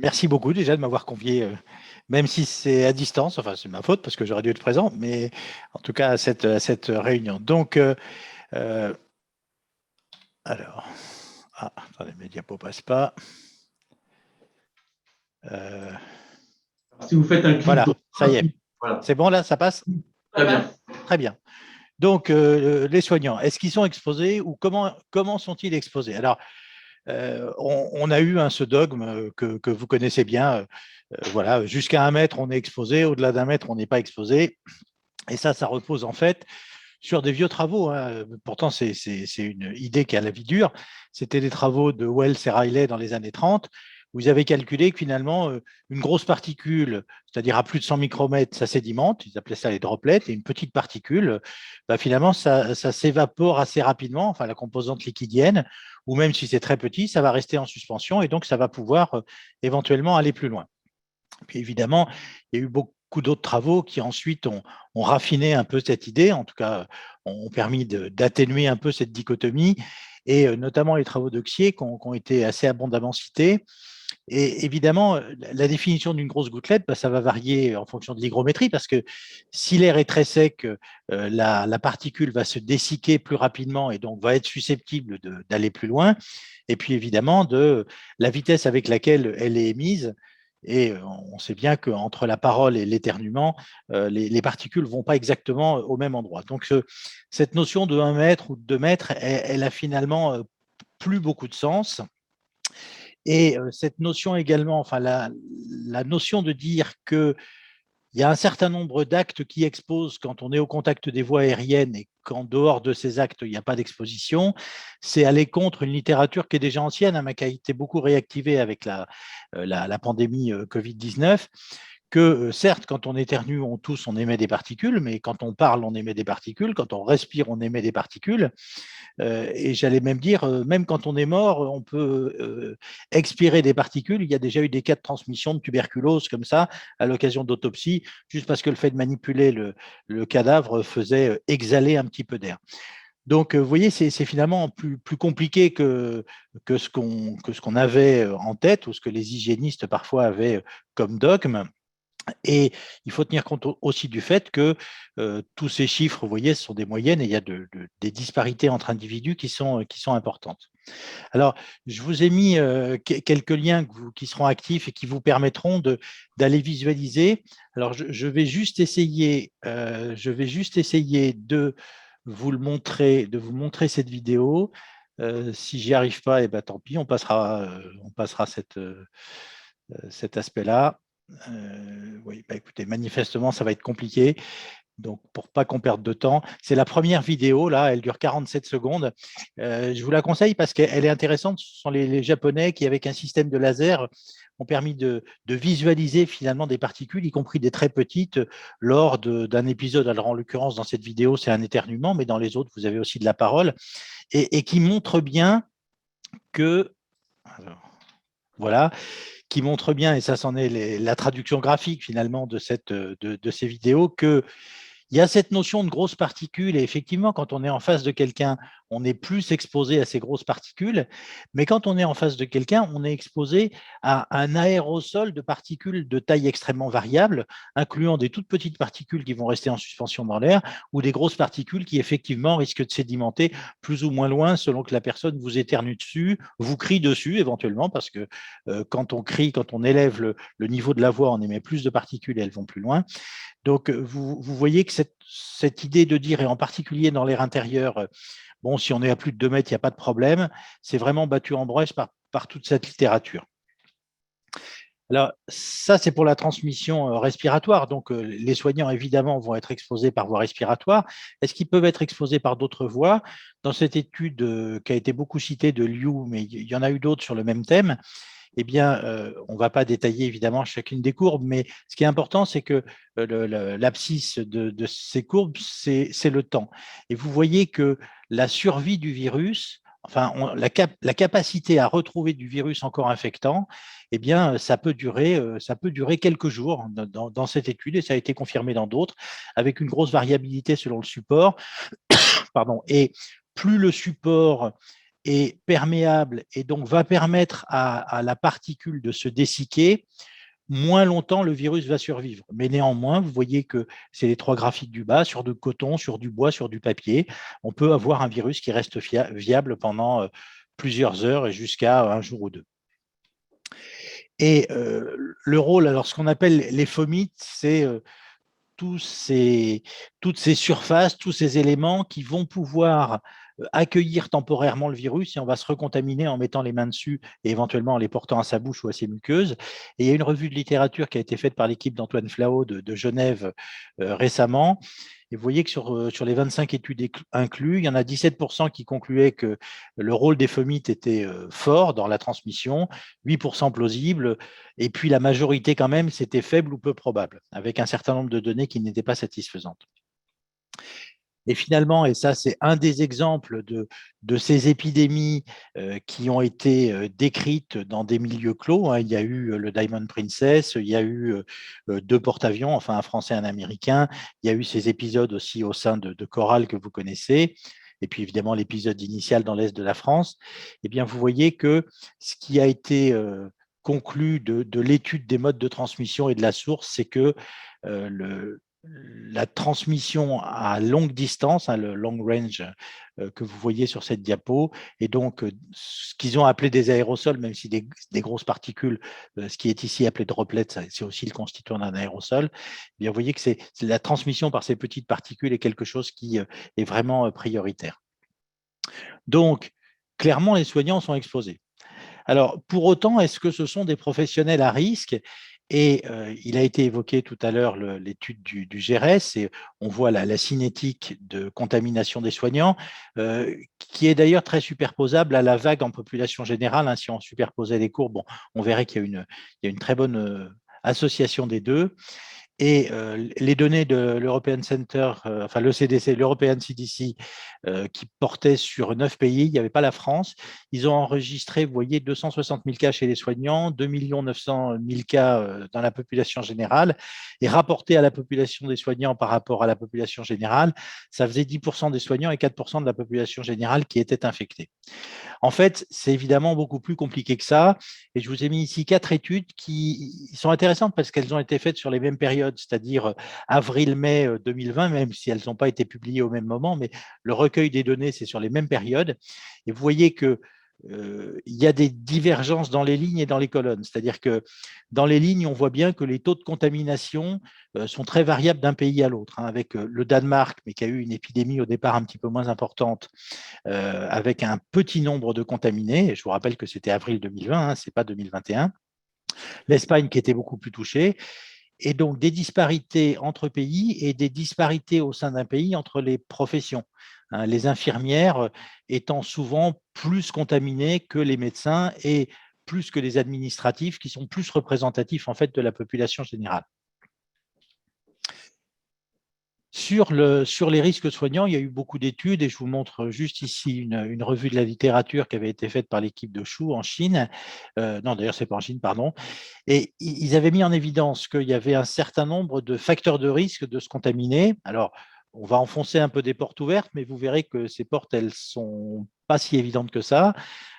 merci beaucoup déjà de m'avoir convié, même si c'est à distance, enfin c'est ma faute parce que j'aurais dû être présent, mais en tout cas à cette réunion. Donc, euh, alors, attendez, mes diapos ne passent pas. Euh, Si vous faites un clic voilà, ça y est. voilà. C'est bon là, ça passe? Très bien. Très bien. Donc, les soignants, est-ce qu'ils sont exposés ou comment sont-ils exposés? Alors, on a eu ce dogme que vous connaissez bien. Voilà, jusqu'à 1 mètre, on est exposé, au-delà d'1 mètre, on n'est pas exposé. Et ça repose en fait sur des vieux travaux, hein. Pourtant, c'est une idée qui a la vie dure. C'était des travaux de Wells et Riley dans les années 30. Vous avez calculé que finalement, une grosse particule, c'est-à-dire à plus de 100 micromètres, ça sédimente, ils appelaient ça les droplets, et une petite particule, finalement, ça s'évapore assez rapidement, enfin la composante liquidienne, ou même si c'est très petit, ça va rester en suspension, et donc ça va pouvoir éventuellement aller plus loin. Puis évidemment, il y a eu beaucoup d'autres travaux qui ensuite ont raffiné un peu cette idée, en tout cas ont permis d'atténuer un peu cette dichotomie, et notamment les travaux d'Oxier qui ont été assez abondamment cités. Et évidemment, la définition d'une grosse gouttelette, ça va varier en fonction de l'hygrométrie, parce que si l'air est très sec, la particule va se dessicquer plus rapidement et donc va être susceptible d'aller plus loin. Et puis évidemment, de la vitesse avec laquelle elle est émise. Et on sait bien qu'entre la parole et l'éternuement, les particules ne vont pas exactement au même endroit. Donc, cette notion de 1 mètre ou de 2 mètres, elle a finalement plus beaucoup de sens. Et cette notion également, enfin la notion de dire qu'il y a un certain nombre d'actes qui exposent quand on est au contact des voies aériennes et qu'en dehors de ces actes, il n'y a pas d'exposition, c'est aller contre une littérature qui est déjà ancienne, hein, mais qui a été beaucoup réactivée avec la pandémie Covid-19, que certes, quand on éternue, on tousse, on émet des particules, mais quand on parle, on émet des particules, quand on respire, on émet des particules. Et j'allais même dire, même quand on est mort, on peut expirer des particules. Il y a déjà eu des cas de transmission de tuberculose comme ça, à l'occasion d'autopsie, juste parce que le fait de manipuler le cadavre faisait exhaler un petit peu d'air. Donc, vous voyez, c'est finalement plus compliqué que ce qu'on avait en tête, ou ce que les hygiénistes parfois avaient comme dogme. Et il faut tenir compte aussi du fait que tous ces chiffres, vous voyez, ce sont des moyennes et il y a des disparités entre individus qui sont importantes. Alors, je vous ai mis quelques liens qui seront actifs et qui vous permettront d'aller visualiser. Alors, je vais juste essayer de vous le montrer, de vous montrer cette vidéo. Si j'y arrive pas, eh ben, tant pis, on passera cet aspect-là. Oui, écoutez, manifestement, ça va être compliqué. Donc, pour pas qu'on perde de temps, c'est la première vidéo, là, elle dure 47 secondes. Je vous la conseille parce qu'elle est intéressante. Ce sont les Japonais qui, avec un système de laser, ont permis de visualiser finalement des particules, y compris des très petites, lors d'un épisode. Alors, en l'occurrence, dans cette vidéo, c'est un éternuement, mais dans les autres, vous avez aussi de la parole, et qui montre bien que… Alors, voilà, qui montre bien, et ça, c'en est la traduction graphique finalement de ces vidéos, que il y a cette notion de grosses particules et effectivement, quand on est en face de quelqu'un, on est plus exposé à ces grosses particules, mais quand on est en face de quelqu'un, on est exposé à un aérosol de particules de taille extrêmement variable, incluant des toutes petites particules qui vont rester en suspension dans l'air ou des grosses particules qui effectivement risquent de sédimenter plus ou moins loin selon que la personne vous éternue dessus, vous crie dessus éventuellement, parce que quand on crie, quand on élève le niveau de la voix, on émet plus de particules et elles vont plus loin. Donc, vous voyez que cette idée de dire, et en particulier dans l'air intérieur, bon, si on est à plus de 2 mètres, il n'y a pas de problème, c'est vraiment battu en brèche par toute cette littérature. Alors, ça, c'est pour la transmission respiratoire. Donc, les soignants, évidemment, vont être exposés par voie respiratoire. Est-ce qu'ils peuvent être exposés par d'autres voies? Dans cette étude qui a été beaucoup citée de Liu, mais il y en a eu d'autres sur le même thème, eh bien, on ne va pas détailler évidemment chacune des courbes, mais ce qui est important, c'est que l'abscisse de ces courbes, c'est le temps. Et vous voyez que la survie du virus, enfin, la capacité à retrouver du virus encore infectant, eh bien, ça peut durer quelques jours dans cette étude, et ça a été confirmé dans d'autres, avec une grosse variabilité selon le support. Pardon. Et plus le support est perméable et donc va permettre à la particule de se dessicquer, moins longtemps le virus va survivre. Mais néanmoins, vous voyez que c'est les 3 graphiques du bas, sur du coton, sur du bois, sur du papier, on peut avoir un virus qui reste viable pendant plusieurs heures et jusqu'à un jour ou deux. Et le rôle, alors ce qu'on appelle les fomites, c'est toutes ces surfaces, tous ces éléments qui vont pouvoir accueillir temporairement le virus et on va se recontaminer en mettant les mains dessus et éventuellement en les portant à sa bouche ou à ses muqueuses. Et il y a une revue de littérature qui a été faite par l'équipe d'Antoine Flao de Genève récemment. Et vous voyez que sur les 25 études inclus, il y en a 17% qui concluaient que le rôle des fomites était fort dans la transmission, 8% plausible, et puis la majorité quand même, c'était faible ou peu probable, avec un certain nombre de données qui n'étaient pas satisfaisantes. Et finalement, et ça c'est un des exemples de ces épidémies qui ont été décrites dans des milieux clos, hein. Il y a eu le Diamond Princess, il y a eu 2 porte-avions, enfin un Français et un Américain, il y a eu ces épisodes aussi au sein de Coral que vous connaissez, et puis évidemment l'épisode initial dans l'Est de la France. Eh bien, vous voyez que ce qui a été conclu de l'étude des modes de transmission et de la source, c'est que la transmission à longue distance, hein, le long range que vous voyez sur cette diapo, et donc ce qu'ils ont appelé des aérosols, même si des grosses particules, ce qui est ici appelé droplets, c'est aussi le constituant d'un aérosol, eh bien, vous voyez que c'est la transmission par ces petites particules est quelque chose qui est vraiment prioritaire. Donc, clairement, les soignants sont exposés. Alors, pour autant, est-ce que ce sont des professionnels à risque? Et il a été évoqué tout à l'heure l'étude du GRS, et on voit la cinétique de contamination des soignants, qui est d'ailleurs très superposable à la vague en population générale, hein. Si on superposait les courbes, bon, on verrait qu'il y a une très bonne association des deux. Et les données de l'European Center, enfin l'ECDC, l'European CDC, qui portaient sur 9 pays, il n'y avait pas la France. Ils ont enregistré, vous voyez, 260 000 cas chez les soignants, 2 900 000 cas dans la population générale. Et rapporté à la population des soignants par rapport à la population générale, ça faisait 10% des soignants et 4% de la population générale qui étaient infectés. En fait, c'est évidemment beaucoup plus compliqué que ça. Et je vous ai mis ici 4 études qui sont intéressantes parce qu'elles ont été faites sur les mêmes périodes, c'est-à-dire avril-mai 2020, même si elles n'ont pas été publiées au même moment, mais le recueil des données, c'est sur les mêmes périodes. Et vous voyez que il y a des divergences dans les lignes et dans les colonnes. C'est-à-dire que dans les lignes, on voit bien que les taux de contamination sont très variables d'un pays à l'autre, hein, avec le Danemark, mais qui a eu une épidémie au départ un petit peu moins importante, avec un petit nombre de contaminés. Et je vous rappelle que c'était avril 2020, hein, ce n'est pas 2021. L'Espagne qui était beaucoup plus touchée. Et donc des disparités entre pays et des disparités au sein d'un pays entre les professions. Les infirmières étant souvent plus contaminées que les médecins et plus que les administratifs qui sont plus représentatifs en fait de la population générale. Sur les risques soignants, il y a eu beaucoup d'études et je vous montre juste ici une revue de la littérature qui avait été faite par l'équipe de Chou en Chine. Non, d'ailleurs, ce n'est pas en Chine, pardon. Et ils avaient mis en évidence qu'il y avait un certain nombre de facteurs de risque de se contaminer. Alors, on va enfoncer un peu des portes ouvertes, mais vous verrez que ces portes, elles ne sont pas si évidentes que ça.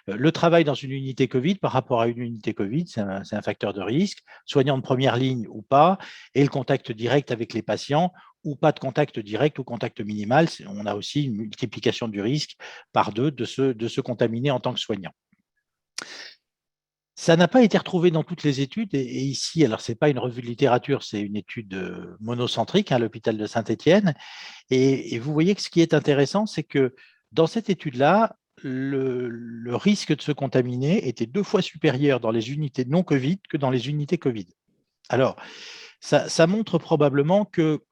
Le travail dans une unité Covid par rapport à une unité Covid, c'est un facteur de risque, soignant de première ligne ou pas, et le contact direct avec les patients, ou pas de contact direct ou contact minimal. On a aussi une multiplication du risque par 2 de se contaminer en tant que soignant. Ça n'a pas été retrouvé dans toutes les études, et ici, alors ce n'est pas une revue de littérature, c'est une étude monocentrique à l'hôpital de Saint-Étienne, et vous voyez que ce qui est intéressant, c'est que dans cette étude-là, le risque de se contaminer était 2 fois supérieur dans les unités non Covid que dans les unités Covid. Alors, ça montre probablement que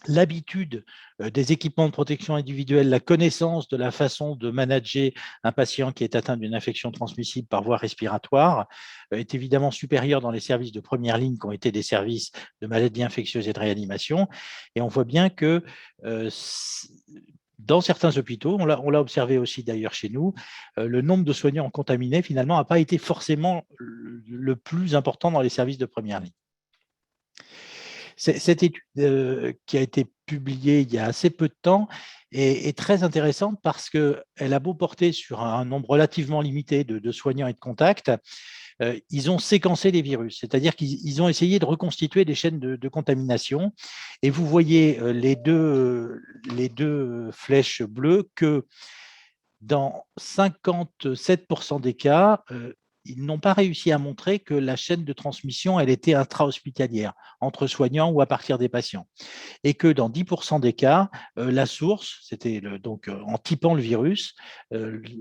l'habitude des équipements de protection individuelle, la connaissance de la façon de manager un patient qui est atteint d'une infection transmissible par voie respiratoire est évidemment supérieure dans les services de première ligne qui ont été des services de maladies infectieuses et de réanimation. Et on voit bien que dans certains hôpitaux, on l'a observé aussi d'ailleurs chez nous, le nombre de soignants contaminés finalement n'a pas été forcément le plus important dans les services de première ligne. Cette étude qui a été publiée il y a assez peu de temps est très intéressante parce qu'elle a beau porter sur un nombre relativement limité de soignants et de contacts, ils ont séquencé les virus, c'est-à-dire qu'ils ont essayé de reconstituer des chaînes de contamination. Et vous voyez les deux flèches bleues que dans 57% des cas, ils n'ont pas réussi à montrer que la chaîne de transmission, elle était intra-hospitalière, entre soignants ou à partir des patients. Et que dans 10% des cas, la source, c'était donc en typant le virus,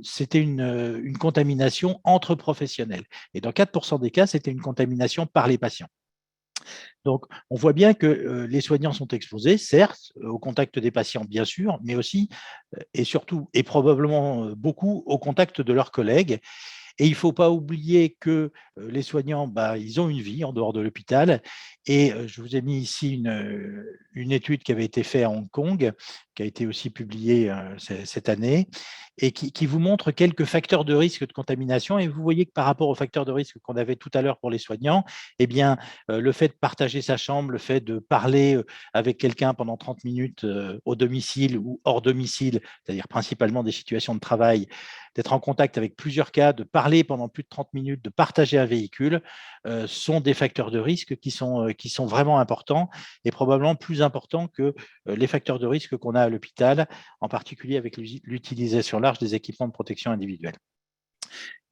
c'était une contamination entre professionnels. Et dans 4% des cas, c'était une contamination par les patients. Donc, on voit bien que les soignants sont exposés, certes, au contact des patients, bien sûr, mais aussi et surtout, et probablement beaucoup, au contact de leurs collègues. Et il ne faut pas oublier que les soignants, ils ont une vie en dehors de l'hôpital. Et je vous ai mis ici une étude qui avait été faite à Hong Kong, qui a été aussi publiée cette année, et qui vous montre quelques facteurs de risque de contamination. Et vous voyez que par rapport aux facteurs de risque qu'on avait tout à l'heure pour les soignants, eh bien, le fait de partager sa chambre, le fait de parler avec quelqu'un pendant 30 minutes au domicile ou hors domicile, c'est-à-dire principalement des situations de travail, d'être en contact avec plusieurs cas, de parler pendant plus de 30 minutes, de partager un véhicule, sont des facteurs de risque qui sont vraiment importants et probablement plus importants que les facteurs de risque qu'on a à l'hôpital, en particulier avec l'utilisation large des équipements de protection individuelle.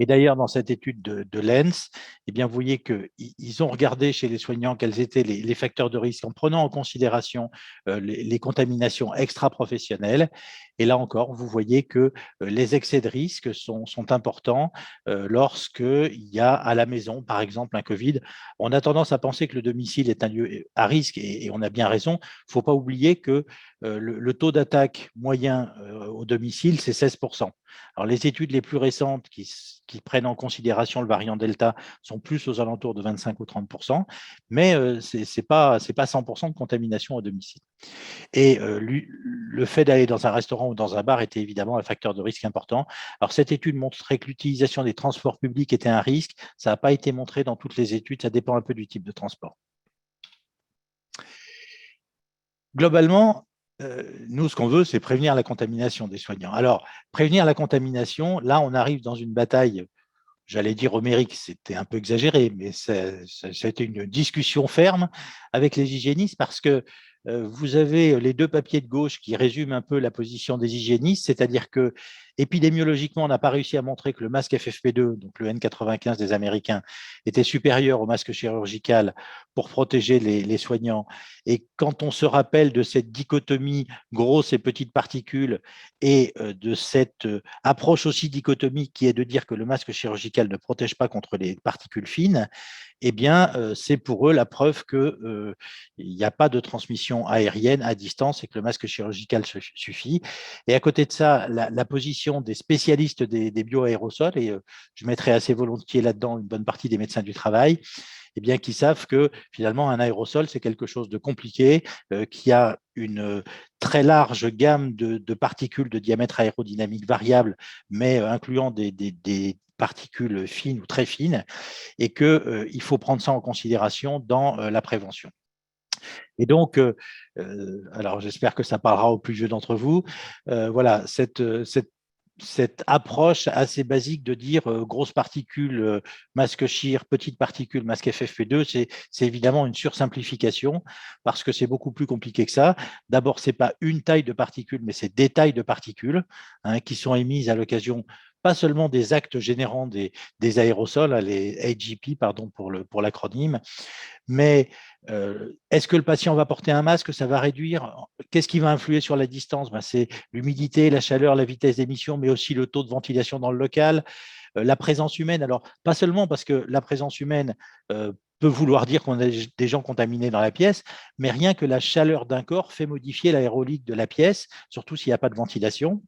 Et d'ailleurs, dans cette étude de Lens, eh bien, vous voyez qu'ils ont regardé chez les soignants quels étaient les facteurs de risque en prenant en considération les contaminations extra-professionnelles. Et là encore, vous voyez que les excès de risque sont importants lorsqu'il y a à la maison, par exemple, un Covid. On a tendance à penser que le domicile est un lieu à risque et on a bien raison. Il ne faut pas oublier que le taux d'attaque moyen au domicile, c'est 16%. Alors, les études les plus récentes qui prennent en considération le variant Delta sont plus aux alentours de 25 ou 30%, mais ce n'est pas 100% de contamination au domicile. Et le fait d'aller dans un restaurant ou dans un bar était évidemment un facteur de risque important. Alors, cette étude montrait que l'utilisation des transports publics était un risque. Ça n'a pas été montré dans toutes les études, ça dépend un peu du type de transport. Globalement, nous, ce qu'on veut, c'est prévenir la contamination des soignants. Alors, prévenir la contamination, là, on arrive dans une bataille, j'allais dire homérique, c'était un peu exagéré, mais c'était une discussion ferme avec les hygiénistes parce que vous avez les deux papiers de gauche qui résument un peu la position des hygiénistes, c'est-à-dire que épidémiologiquement, on n'a pas réussi à montrer que le masque FFP2, donc le N95 des Américains, était supérieur au masque chirurgical pour protéger les soignants. Et quand on se rappelle de cette dichotomie grosses et petites particules et de cette approche aussi dichotomique qui est de dire que le masque chirurgical ne protège pas contre les particules fines, eh bien, c'est pour eux la preuve qu'il n'y a pas de transmission aérienne à distance et que le masque chirurgical suffit. Et à côté de ça, la position des spécialistes des bioaérosols, et je mettrai assez volontiers là-dedans une bonne partie des médecins du travail, eh bien, qui savent que finalement, un aérosol, c'est quelque chose de compliqué, qui a une très large gamme de particules de diamètre aérodynamique variable, mais incluant des particules fines ou très fines, et qu'il faut prendre ça en considération dans la prévention. Et donc, alors j'espère que ça parlera aux plus vieux d'entre vous, voilà, cette approche assez basique de dire grosse particule, masque chir, petite particule, masque FFP2, c'est évidemment une sursimplification parce que c'est beaucoup plus compliqué que ça. D'abord, ce n'est pas une taille de particules, mais c'est des tailles de particules qui sont émises à l'occasion pas seulement des actes générant des aérosols, les AGP, pardon pour l'acronyme, mais est-ce que le patient va porter un masque? Ça va réduire. Qu'est-ce qui va influer sur la distance? C'est l'humidité, la chaleur, la vitesse d'émission, mais aussi le taux de ventilation dans le local, la présence humaine. Alors, pas seulement parce que la présence humaine peut vouloir dire qu'on a des gens contaminés dans la pièce, mais rien que la chaleur d'un corps fait modifier l'aérolique de la pièce, surtout s'il n'y a pas de ventilation.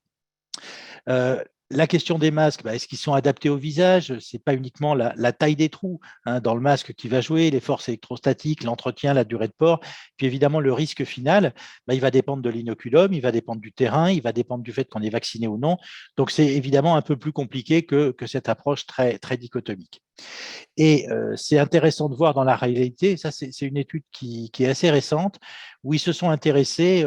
la question des masques, est-ce qu'ils sont adaptés au visage? Ce n'est pas uniquement la taille des trous dans le masque qui va jouer, les forces électrostatiques, l'entretien, la durée de port. Puis évidemment, le risque final, il va dépendre de l'inoculum, il va dépendre du terrain, il va dépendre du fait qu'on est vacciné ou non. Donc, c'est évidemment un peu plus compliqué que cette approche très, très dichotomique. Et c'est intéressant de voir dans la réalité, ça c'est une étude qui est assez récente, où ils se sont intéressés.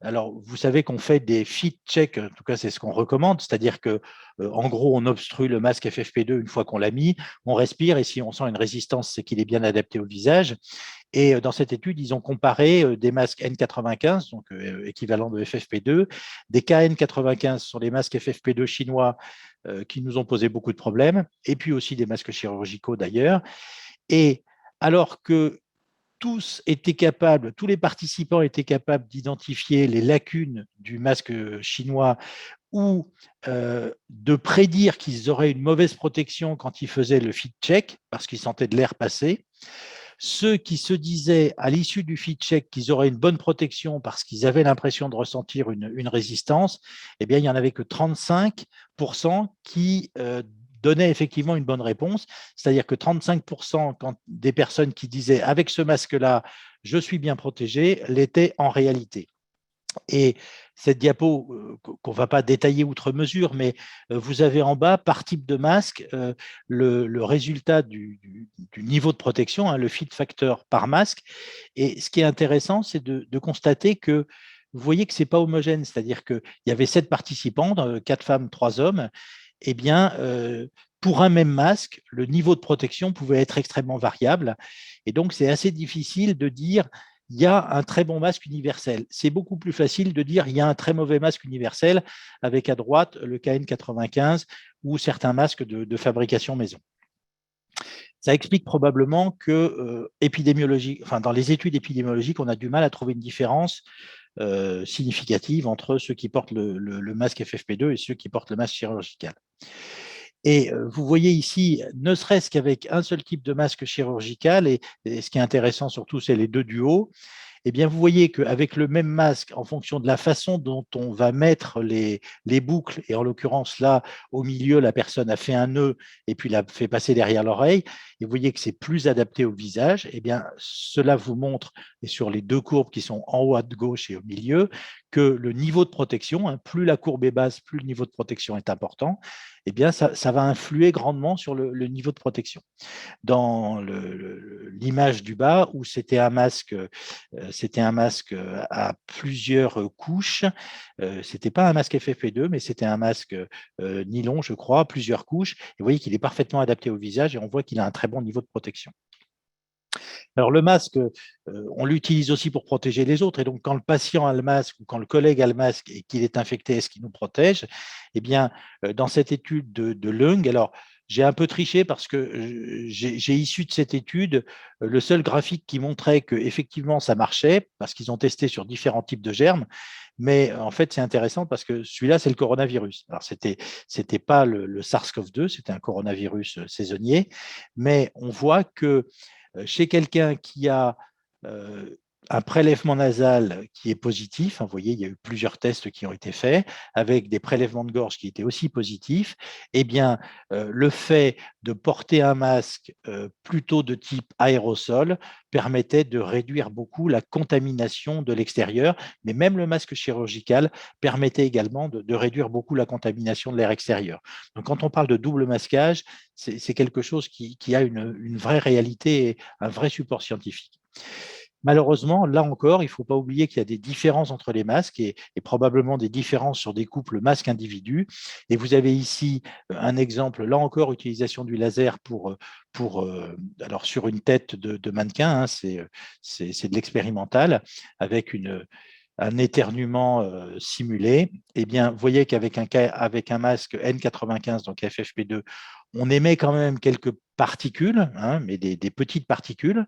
Alors, vous savez qu'on fait des fit checks, en tout cas c'est ce qu'on recommande, c'est-à-dire que en gros on obstrue le masque FFP2 une fois qu'on l'a mis, on respire et si on sent une résistance, c'est qu'il est bien adapté au visage. Et dans cette étude, ils ont comparé des masques N95, donc équivalent de FFP2, des KN95 sur les masques FFP2 chinois qui nous ont posé beaucoup de problèmes, et puis aussi des masques chirurgicaux d'ailleurs. Et alors que tous étaient capables, tous les participants étaient capables d'identifier les lacunes du masque chinois ou de prédire qu'ils auraient une mauvaise protection quand ils faisaient le fit check, parce qu'ils sentaient de l'air passer. Ceux qui se disaient à l'issue du fit check qu'ils auraient une bonne protection parce qu'ils avaient l'impression de ressentir une résistance, eh bien, il n'y en avait que 35% qui donnaient effectivement une bonne réponse. C'est-à-dire que 35% des personnes qui disaient avec ce masque-là, je suis bien protégé, l'étaient en réalité. Et cette diapo, qu'on ne va pas détailler outre mesure, mais vous avez en bas, par type de masque, le résultat du niveau de protection, le fit factor par masque. Et ce qui est intéressant, c'est de constater que vous voyez que ce n'est pas homogène, c'est-à-dire qu'il y avait 7 participants, 4 femmes, 3 hommes. Eh bien, pour un même masque, le niveau de protection pouvait être extrêmement variable. Et donc, c'est assez difficile de dire il y a un très bon masque universel. C'est beaucoup plus facile de dire il y a un très mauvais masque universel avec à droite le KN95 ou certains masques de fabrication maison. Ça explique probablement que dans les études épidémiologiques, on a du mal à trouver une différence significative entre ceux qui portent le masque FFP2 et ceux qui portent le masque chirurgical. Et vous voyez ici, ne serait-ce qu'avec un seul type de masque chirurgical, et ce qui est intéressant surtout, c'est les deux du haut, eh bien, vous voyez qu'avec le même masque, en fonction de la façon dont on va mettre les boucles, et en l'occurrence là, au milieu, la personne a fait un nœud et puis l'a fait passer derrière l'oreille, et vous voyez que c'est plus adapté au visage, eh bien, cela vous montre, et sur les deux courbes qui sont en haut à gauche et au milieu, que le niveau de protection, plus la courbe est basse, plus le niveau de protection est important, eh bien, ça va influer grandement sur le niveau de protection. Dans l'image du bas, où c'était un masque à plusieurs couches, c'était pas un masque FFP2, mais c'était un masque nylon, je crois, plusieurs couches. Et vous voyez qu'il est parfaitement adapté au visage et on voit qu'il a un très bon niveau de protection. Alors, le masque, on l'utilise aussi pour protéger les autres. Et donc, quand le patient a le masque ou quand le collègue a le masque et qu'il est infecté, est-ce qu'il nous protège? Eh bien, dans cette étude de Leung, alors, j'ai un peu triché parce que j'ai issu de cette étude le seul graphique qui montrait qu'effectivement, ça marchait parce qu'ils ont testé sur différents types de germes. Mais en fait, c'est intéressant parce que celui-là, c'est le coronavirus. Alors, c'était pas le SARS-CoV-2, c'était un coronavirus saisonnier. Mais on voit que chez quelqu'un qui a un prélèvement nasal qui est positif, vous voyez, il y a eu plusieurs tests qui ont été faits avec des prélèvements de gorge qui étaient aussi positifs, eh bien, le fait de porter un masque plutôt de type aérosol permettait de réduire beaucoup la contamination de l'extérieur, mais même le masque chirurgical permettait également de réduire beaucoup la contamination de l'air extérieur. Donc, quand on parle de double masquage, c'est quelque chose qui a une vraie réalité et un vrai support scientifique. Malheureusement, là encore, il ne faut pas oublier qu'il y a des différences entre les masques et probablement des différences sur des couples masques-individus. Et vous avez ici un exemple, là encore, utilisation du laser alors sur une tête de mannequin, c'est de l'expérimental, avec un éternuement simulé. Eh bien, vous voyez qu'avec un masque N95, donc FFP2, on émet quand même quelques particules, mais des petites particules.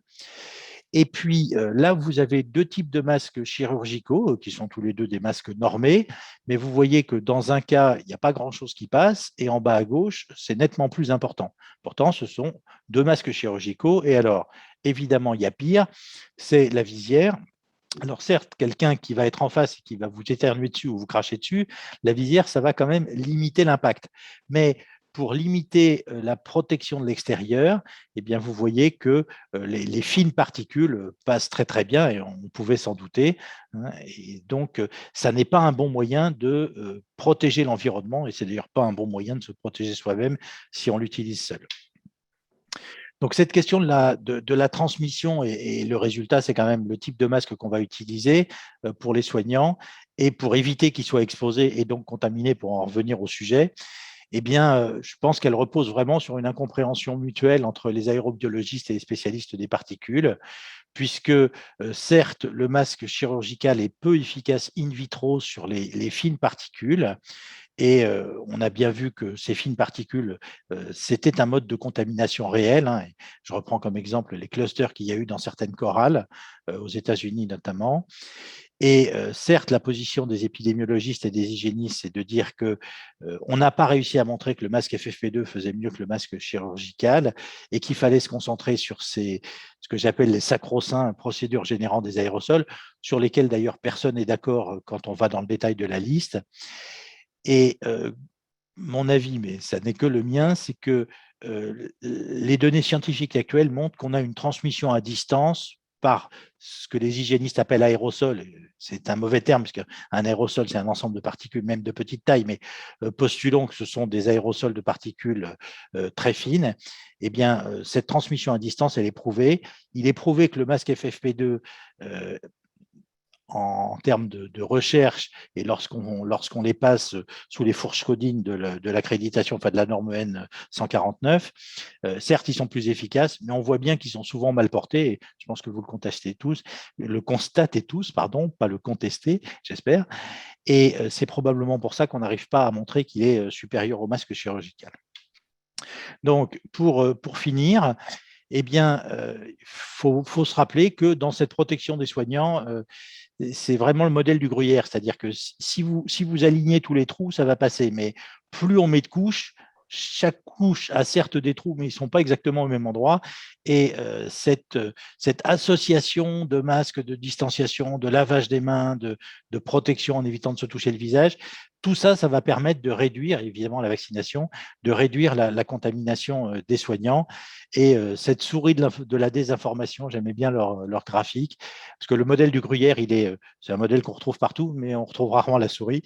Et puis là, vous avez deux types de masques chirurgicaux qui sont tous les deux des masques normés, mais vous voyez que dans un cas, il n'y a pas grand-chose qui passe, et en bas à gauche, c'est nettement plus important. Pourtant, ce sont deux masques chirurgicaux. Et alors, évidemment, il y a pire, c'est la visière. Alors certes, quelqu'un qui va être en face et qui va vous éternuer dessus ou vous cracher dessus, la visière, ça va quand même limiter l'impact. Mais pour limiter la protection de l'extérieur, eh bien, vous voyez que les fines particules passent très très bien et on pouvait s'en douter, hein. Et donc, ça n'est pas un bon moyen de protéger l'environnement et c'est d'ailleurs pas un bon moyen de se protéger soi-même si on l'utilise seul. Donc, cette question de la transmission et le résultat, c'est quand même le type de masque qu'on va utiliser pour les soignants et pour éviter qu'ils soient exposés et donc contaminés pour en revenir au sujet. Eh bien, je pense qu'elle repose vraiment sur une incompréhension mutuelle entre les aérobiologistes et les spécialistes des particules, puisque certes, le masque chirurgical est peu efficace in vitro sur les fines particules, et on a bien vu que ces fines particules, c'était un mode de contamination réel, hein. Je reprends comme exemple les clusters qu'il y a eu dans certaines chorales, aux États-Unis notamment. Et certes, la position des épidémiologistes et des hygiénistes, c'est de dire qu'on n'a pas réussi à montrer que le masque FFP2 faisait mieux que le masque chirurgical et qu'il fallait se concentrer sur ce que j'appelle les sacro-saints procédures générant des aérosols, sur lesquels d'ailleurs personne n'est d'accord quand on va dans le détail de la liste. Et mon avis, mais ça n'est que le mien, c'est que les données scientifiques actuelles montrent qu'on a une transmission à distance par ce que les hygiénistes appellent aérosol. C'est un mauvais terme, parce qu'un aérosol, c'est un ensemble de particules, même de petite taille, mais postulons que ce sont des aérosols de particules très fines. Eh bien, cette transmission à distance, elle est prouvée. Il est prouvé que le masque FFP2 en termes de recherche et lorsqu'on les passe sous les fourches codines de l'accréditation, enfin de la norme N 149, certes, ils sont plus efficaces, mais on voit bien qu'ils sont souvent mal portés. Et je pense que vous le constatez tous, pardon, pas le contestez, j'espère. Et c'est probablement pour ça qu'on n'arrive pas à montrer qu'il est supérieur au masque chirurgical. Donc, pour finir, eh bien, faut se rappeler que dans cette protection des soignants, c'est vraiment le modèle du gruyère, c'est-à-dire que si vous alignez tous les trous, ça va passer, mais plus on met de couches, chaque couche a certes des trous, mais ils ne sont pas exactement au même endroit. Et cette association de masques, de distanciation, de lavage des mains, de protection en évitant de se toucher le visage, tout ça, ça va permettre de réduire, évidemment, la vaccination, de réduire la contamination des soignants. Et cette souris de la désinformation, j'aimais bien leur graphique, parce que le modèle du gruyère, c'est un modèle qu'on retrouve partout, mais on retrouve rarement la souris,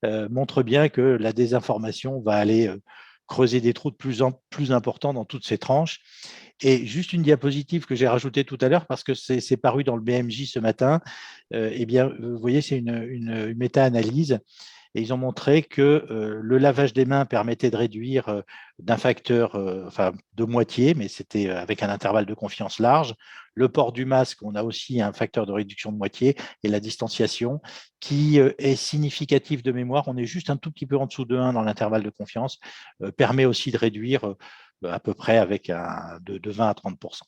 montre bien que la désinformation va aller creuser des trous de plus importants dans toutes ces tranches. Et juste une diapositive que j'ai rajoutée tout à l'heure, parce que c'est paru dans le BMJ ce matin, eh bien, vous voyez, c'est une méta-analyse. Et ils ont montré que le lavage des mains permettait de réduire d'un facteur, enfin de moitié, mais c'était avec un intervalle de confiance large. Le port du masque, on a aussi un facteur de réduction de moitié, et la distanciation, qui est significative de mémoire, on est juste un tout petit peu en dessous de 1 dans l'intervalle de confiance, permet aussi de réduire à peu près avec de 20 à 30%.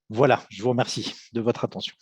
Voilà, je vous remercie de votre attention.